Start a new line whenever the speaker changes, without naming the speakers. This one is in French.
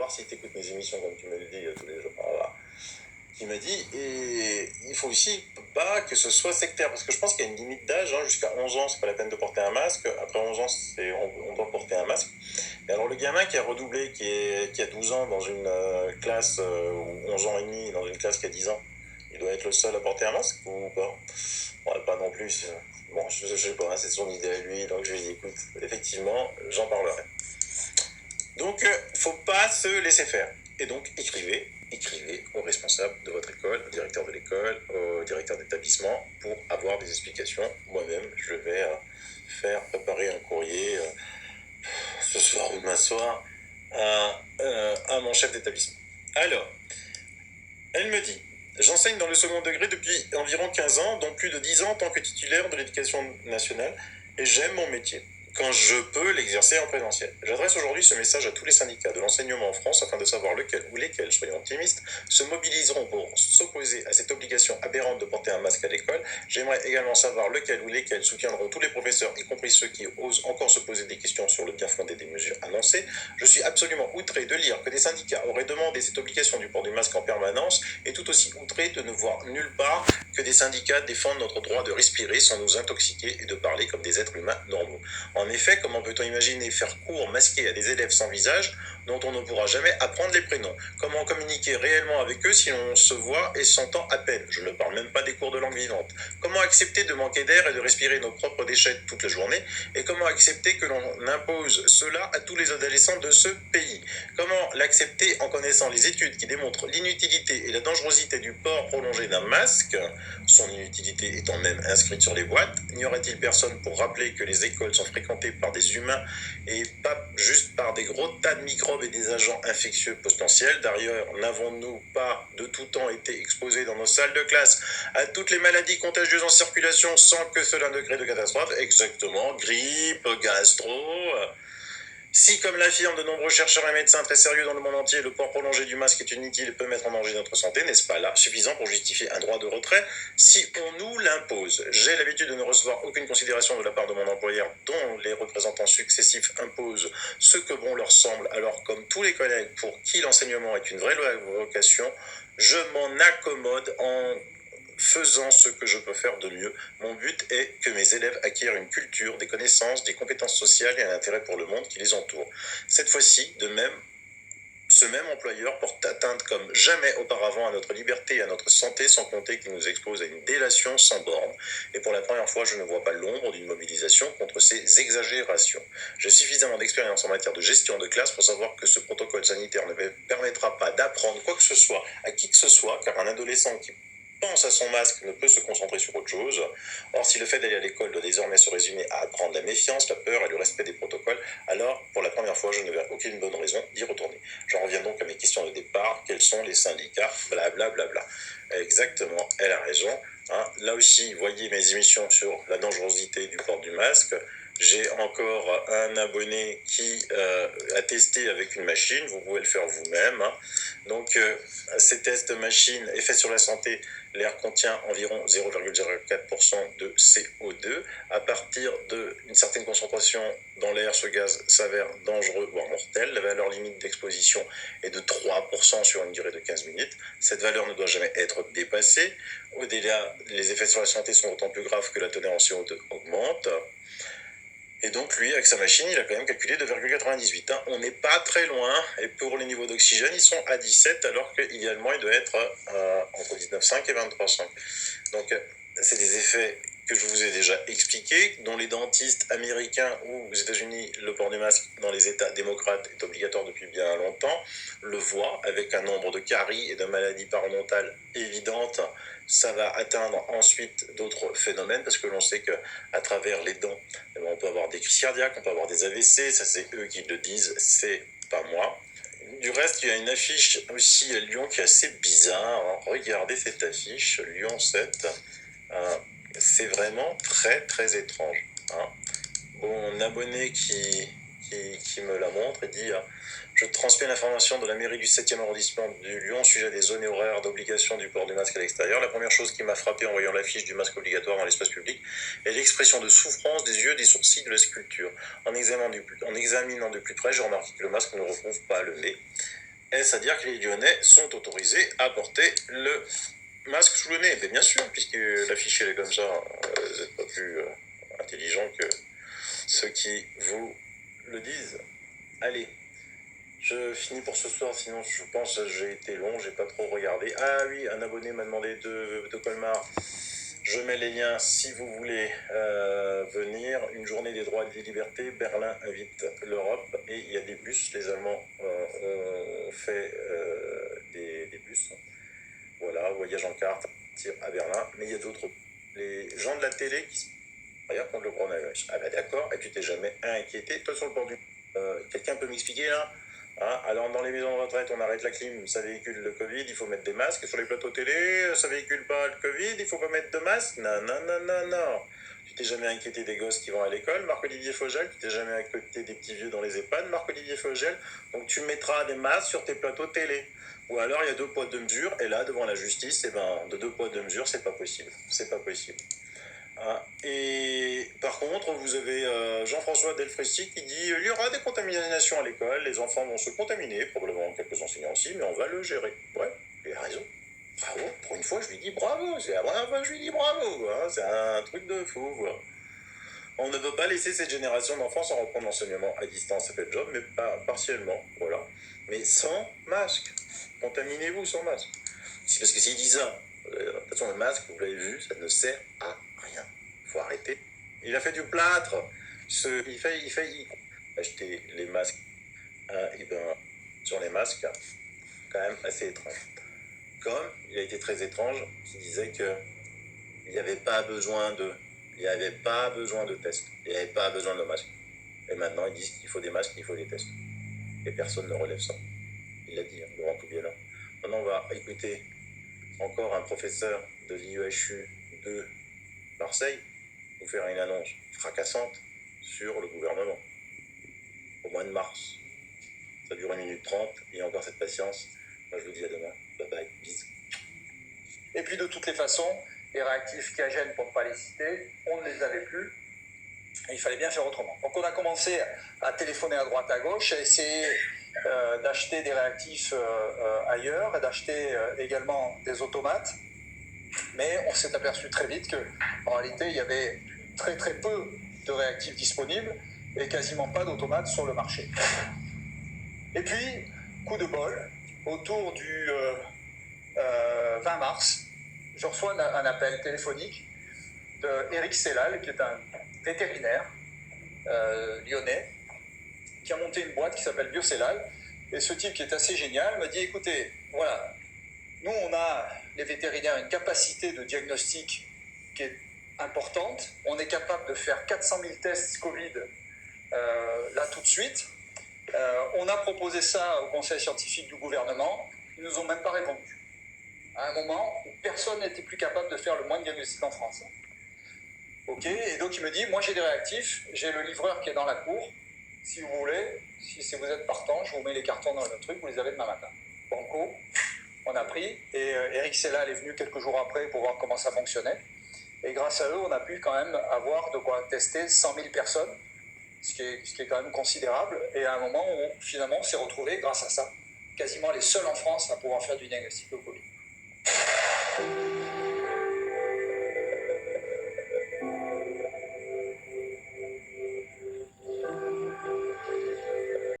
voir si tu écoutes mes émissions comme tu me le dis tous les jours. Voilà. Qui me dit, et il faut aussi pas que ce soit sectaire, parce que je pense qu'il y a une limite d'âge, hein, jusqu'à 11 ans, c'est pas la peine de porter un masque, après 11 ans, on doit porter un masque. Et alors le gamin qui a redoublé, qui a 12 ans dans une classe, ou 11 ans et demi dans une classe qui a 10 ans, il doit être le seul à porter un masque ou pas? Ouais, pas non plus. Bon, je sais pas, hein, c'est son idée à lui, donc je lui dis, écoute, effectivement, j'en parlerai. Donc, faut pas se laisser faire. Et donc, écrivez au responsable de votre école, au directeur de l'école, au directeur d'établissement, pour avoir des explications. Moi-même, je vais faire préparer un courrier ce soir ou demain soir à mon chef d'établissement. Alors, elle me dit, j'enseigne dans le second degré depuis environ 15 ans, dont plus de 10 ans en tant que titulaire de l'éducation nationale, et j'aime mon métier quand je peux l'exercer en présentiel. J'adresse aujourd'hui ce message à tous les syndicats de l'enseignement en France afin de savoir lequel ou lesquels, soyons optimistes, se mobiliseront pour s'opposer à cette obligation aberrante de porter un masque à l'école. J'aimerais également savoir lequel ou lesquels soutiendront tous les professeurs, y compris ceux qui osent encore se poser des questions sur le bien fondé des mesures annoncées. Je suis absolument outré de lire que des syndicats auraient demandé cette obligation du port du masque en permanence et tout aussi outré de ne voir nulle part que des syndicats défendent notre droit de respirer sans nous intoxiquer et de parler comme des êtres humains normaux. En effet, comment peut-on imaginer faire cours masqué à des élèves sans visage dont on ne pourra jamais apprendre les prénoms? Comment communiquer réellement avec eux si on se voit et s'entend à peine? Je ne parle même pas des cours de langue vivante. Comment accepter de manquer d'air et de respirer nos propres déchets toute la journée? Et comment accepter que l'on impose cela à tous les adolescents de ce pays? Comment l'accepter en connaissant les études qui démontrent l'inutilité et la dangerosité du port prolongé d'un masque, son inutilité étant même inscrite sur les boîtes? N'y aurait-il personne pour rappeler que les écoles sont fréquentées par des humains et pas juste par des gros tas de microbes et des agents infectieux potentiels? D'ailleurs, n'avons-nous pas de tout temps été exposés dans nos salles de classe à toutes les maladies contagieuses en circulation sans que cela ne crée de catastrophe? Exactement, grippe, gastro. Si, comme l'affirment de nombreux chercheurs et médecins très sérieux dans le monde entier, le port prolongé du masque est inutile et peut mettre en danger notre santé, n'est-ce pas là suffisant pour justifier un droit de retrait si on nous l'impose? J'ai l'habitude de ne recevoir aucune considération de la part de mon employeur, dont les représentants successifs imposent ce que bon leur semble, alors comme tous les collègues pour qui l'enseignement est une vraie vocation, je m'en accommode en faisant ce que je peux faire de mieux. Mon but est que mes élèves acquièrent une culture, des connaissances, des compétences sociales et un intérêt pour le monde qui les entoure. Cette fois-ci, ce même employeur porte atteinte comme jamais auparavant à notre liberté et à notre santé, sans compter qu'il nous expose à une délation sans borne. Et pour la première fois, je ne vois pas l'ombre d'une mobilisation contre ces exagérations. J'ai suffisamment d'expérience en matière de gestion de classe pour savoir que ce protocole sanitaire ne permettra pas d'apprendre quoi que ce soit à qui que ce soit, car un adolescent qui pense à son masque ne peut se concentrer sur autre chose. Or, si le fait d'aller à l'école doit désormais se résumer à apprendre la méfiance, la peur et le respect des protocoles, alors, pour la première fois, je ne verrai aucune bonne raison d'y retourner. J'en reviens donc à mes questions de départ. Quels sont les syndicats? Blablabla. Bla, bla, bla. Exactement, elle a raison. Hein. Là aussi, voyez mes émissions sur la dangerosité du port du masque. J'ai encore un abonné qui a testé avec une machine. Vous pouvez le faire vous-même. Hein. Donc, ces tests machines, effets sur la santé, l'air contient environ 0,04% de CO2. À partir d'une certaine concentration dans l'air, ce gaz s'avère dangereux, voire mortel. La valeur limite d'exposition est de 3% sur une durée de 15 minutes. Cette valeur ne doit jamais être dépassée. Au-delà, les effets sur la santé sont d'autant plus graves que la teneur en CO2 augmente. Et donc lui, avec sa machine, il a quand même calculé 2,98. Hein. On n'est pas très loin. Et pour les niveaux d'oxygène, ils sont à 17, alors qu'idéalement, il doit être entre 19,5 et 23,5. Donc, c'est des effets que je vous ai déjà expliqués, dont les dentistes américains ou aux États-Unis, le port du masque dans les États démocrates est obligatoire depuis bien longtemps, le voient avec un nombre de caries et de maladies parodontales évidentes. Ça va atteindre ensuite d'autres phénomènes parce que l'on sait qu'à travers les dents, on peut avoir des crises cardiaques, on peut avoir des AVC, ça c'est eux qui le disent, c'est pas moi. Du reste, il y a une affiche aussi à Lyon qui est assez bizarre. Hein. Regardez cette affiche, Lyon 7. C'est vraiment très très étrange. Hein. Mon abonné qui me la montre et dit je transmets l'information de la mairie du 7e arrondissement du Lyon au sujet des zones et horaires d'obligation du port du masque à l'extérieur. La première chose qui m'a frappé en voyant l'affiche du masque obligatoire dans l'espace public est l'expression de souffrance des yeux, des sourcils, de la sculpture. En examinant de plus près, j'ai remarqué que le masque ne recouvre pas le nez. Est-ce à dire que les Lyonnais sont autorisés à porter le masque sous le nez? Mais bien sûr, puisque l'affiché est comme ça, vous n'êtes pas plus intelligent que ceux qui vous le disent. Allez, je finis pour ce soir, sinon je pense que j'ai été long, j'ai pas trop regardé. Ah oui, un abonné m'a demandé de Colmar. Je mets les liens si vous voulez venir. Une journée des droits et des libertés. Berlin invite l'Europe et il y a des bus. Les Allemands ont fait des bus. Voilà, voyage en carte à Berlin. Mais il y a d'autres. Les gens de la télé qui se regardent contre le coronavirus. Ah ben d'accord, et tu t'es jamais inquiété. Toi sur le bord du... quelqu'un peut m'expliquer là? Hein, alors dans les maisons de retraite, on arrête la clim, ça véhicule le Covid, il faut mettre des masques. Sur les plateaux télé, ça véhicule pas le Covid, il faut pas mettre de masque. Non, non, non, non, non. Tu t'es jamais inquiété des gosses qui vont à l'école, Marc-Olivier Fogel. Tu t'es jamais inquiété des petits vieux dans les EHPAD, Marc-Olivier Fogel. Donc tu mettras des masques sur tes plateaux télé. Ou alors il y a 2 poids 2 mesures, et là devant la justice, eh ben, de 2 poids 2 mesures, c'est pas possible. C'est pas possible. Et par contre, vous avez Jean-François Delfrécy qui dit il y aura des contaminations à l'école, les enfants vont se contaminer, probablement quelques enseignants aussi, mais on va le gérer. Ouais, il a raison. Bravo, pour une fois, je lui dis bravo. C'est la première fois que je lui dis bravo. Hein. C'est un truc de fou. Quoi. On ne peut pas laisser cette génération d'enfants sans reprendre l'enseignement à distance. Ça fait le job, mais pas partiellement. Voilà. Mais sans masque. Contaminez-vous sans masque. C'est parce que s'il dit ça, de toute façon, le masque, vous l'avez vu, ça ne sert à rien. Il faut arrêter. Il a fait du plâtre. Il fait acheter les masques. Et ben, sur les masques, quand même assez étrange. Comme il a été très étrange, qui disait que il n'y avait pas besoin de, il n'y avait pas besoin de tests, il n'y avait pas besoin de masques. Et maintenant, ils disent qu'il faut des masques, qu'il faut des tests. Et personne ne relève ça. Il l'a dit, hein, Laurent Toubiana. Maintenant, on va écouter encore un professeur de l'IEHU de Marseille vous faire une annonce fracassante sur le gouvernement au mois de mars. Ça dure 1 minute 30, et encore cette patience. Moi, je vous dis à demain. Bye bye, bisous.
Et puis, de toutes les façons, les réactifs Kiagen, pour ne pas les citer, on ne les avait plus. Et il fallait bien faire autrement. Donc, on a commencé à téléphoner à droite à gauche, à essayer d'acheter des réactifs ailleurs, et d'acheter également des automates. Mais on s'est aperçu très vite qu'en réalité, il y avait très très peu de réactifs disponibles et quasiment pas d'automates sur le marché. Et puis, coup de bol, autour du 20 mars, je reçois un appel téléphonique d'Éric Sellal, qui est un vétérinaire lyonnais, qui a monté une boîte qui s'appelle Biocellal. Et ce type qui est assez génial me dit, écoutez, voilà, nous on a, les vétérinaires, une capacité de diagnostic qui est importante. On est capable de faire 400 000 tests Covid là tout de suite. On a proposé ça au conseil scientifique du gouvernement. Ils ne nous ont même pas répondu. À un moment où personne n'était plus capable de faire le moindre diagnostic en France. Ok, et donc il me dit, moi j'ai des réactifs, j'ai le livreur qui est dans la cour. Si vous voulez, si vous êtes partant, je vous mets les cartons dans le truc, vous les avez demain matin. Banco, on a pris, et Eric Sellal est venu quelques jours après pour voir comment ça fonctionnait. Et grâce à eux, on a pu quand même avoir de quoi tester 100 000 personnes, ce qui est quand même considérable. Et à un moment où finalement on s'est retrouvé, grâce à ça, quasiment les seuls en France à pouvoir faire du diagnostic au Covid.